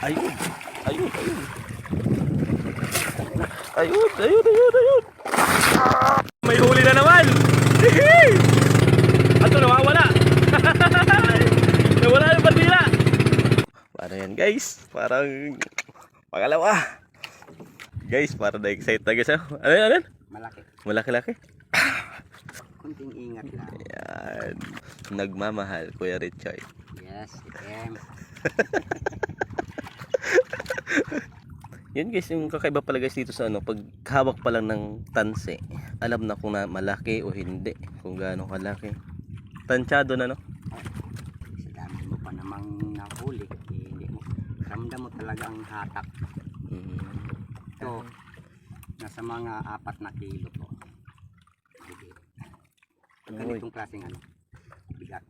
Ayun. Ayun, ayun. Ayun, ayun, ayun, ayun. May huli na naman. Ato, nawawala. Nawala yung bandila. Parang yan guys. Parang pangalawa. Guys, parang na-excite na guys. Ano yan? Ano yan? Malaki. Malaki-laki. Kunting ingat lang. Yan. Nagmamahal, Kuya Richard. Yes, item. Yun guys, yung kakaiba pala guys dito sa ano, pag hawak pa lang ng tanse, alam na kung na malaki o hindi, kung gaano kalaki. Tansyado na, no? Sa dami mo pa namang nahuli, hindi mo, ramdam mo talaga ang hatak. Ito, nasa mga 4 na kilo po. Ganitong klaseng ano, bigat.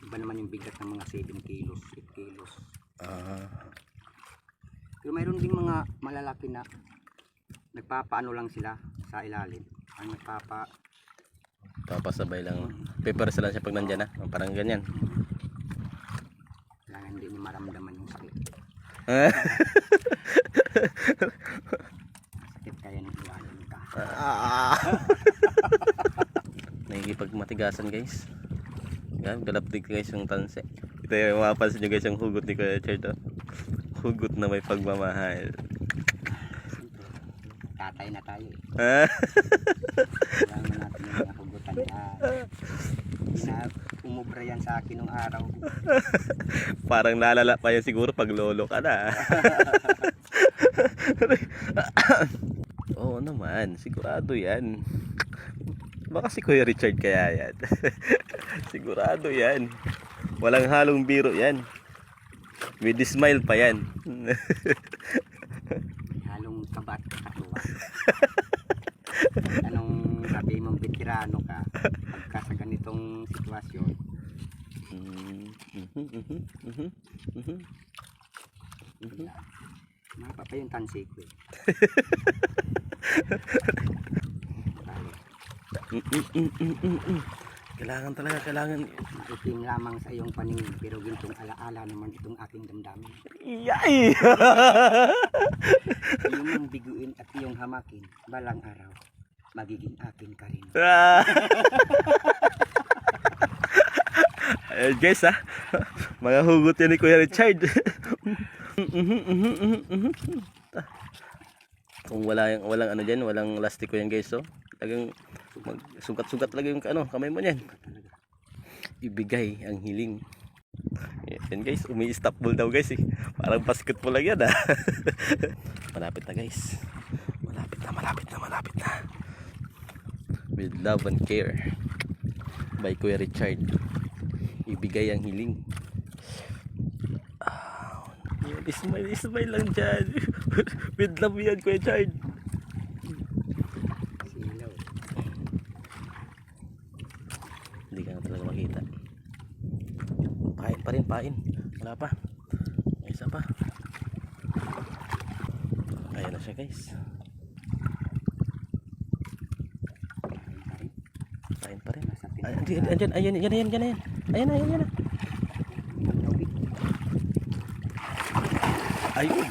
Iba naman yung bigat ng mga 7 kilos, 8 kilos. Pero mayroon ding mga malalaki na nagpapaano lang sila sa ilalim. Ang papasabay lang. Paper lang siya pag nandyan na. Parang ganyan. Kailangan hindi niyo maramdaman yung sakit. Sakit kaya ng ilalim ka. Nakikipagmatigasan guys. Yan, galapdig guys yung tanse. Ito yung mapapansin nyo guys yung hugot ni Kuya Richard. Oh. Hugot na may pagmamahal. Tatay na tayo eh. Kailangan natin yung mga hugutan na umubra yan sa akin nung araw. Parang nalala pa yan siguro pag lolo ka na. Oo naman, sigurado yan. Baka si Kuya Richard kaya yan. Sigurado yan. Walang halong biro yan. With the smile pa yan. Halong kaba at katuwa. Anong sabi mong veterano ka pagka sa ganitong sitwasyon? Mapa pa yung tansik ko eh. Kailangan talaga, kailangan. Itim lamang sa iyong paningin, pero gintong alaala naman itong aking damdamin. Yay! Iyong mong biguin at iyong hamakin, balang araw, magiging akin ka rin. Ayun guys ha, mga hugot yan ni Kuya Richard. Kung walang ano dyan, walang lastiko yan guys, so talagang sugat-sugat talaga yung ano, kamay mo niyan. Ibigay ang hiling. Yan guys, umi-stop ball daw guys eh. Parang basketball lang yan ha. Malapit na guys. Malapit na, malapit na, malapit na. With love and care by Kuya Richard. Ibigay ang hiling. Ismay lang dyan. With love yan Kuya Richard. Hindi ka na talaga makita. Pain pa rin, pain. Wala pa. May isa pa. Ayan na siya guys. Pain pa rin. Ayan, ayan. Ayan na. Ayun.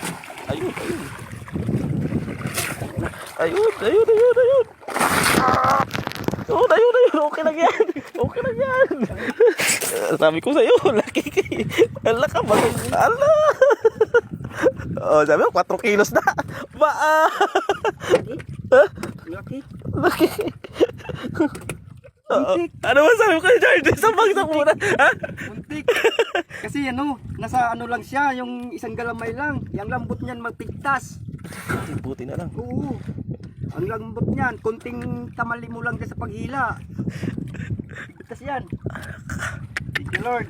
Oh, ayun. Okay lang yan. Sabi ko sa'yo, laki. Ala ka ba? Ala. Oh, sabi ko, 4 kilos na. Laki. Ano ba sabi ko kay George? Sa bagsak muna. Muntik. Kasi ano, nasa ano lang siya, yung isang galamay lang. Yung lambot niyan magpigtas. Buti na lang. Oo. Ang lambot niyan, konting tamali mo lang sa paghila. Pigtas yan. Thank you Lord.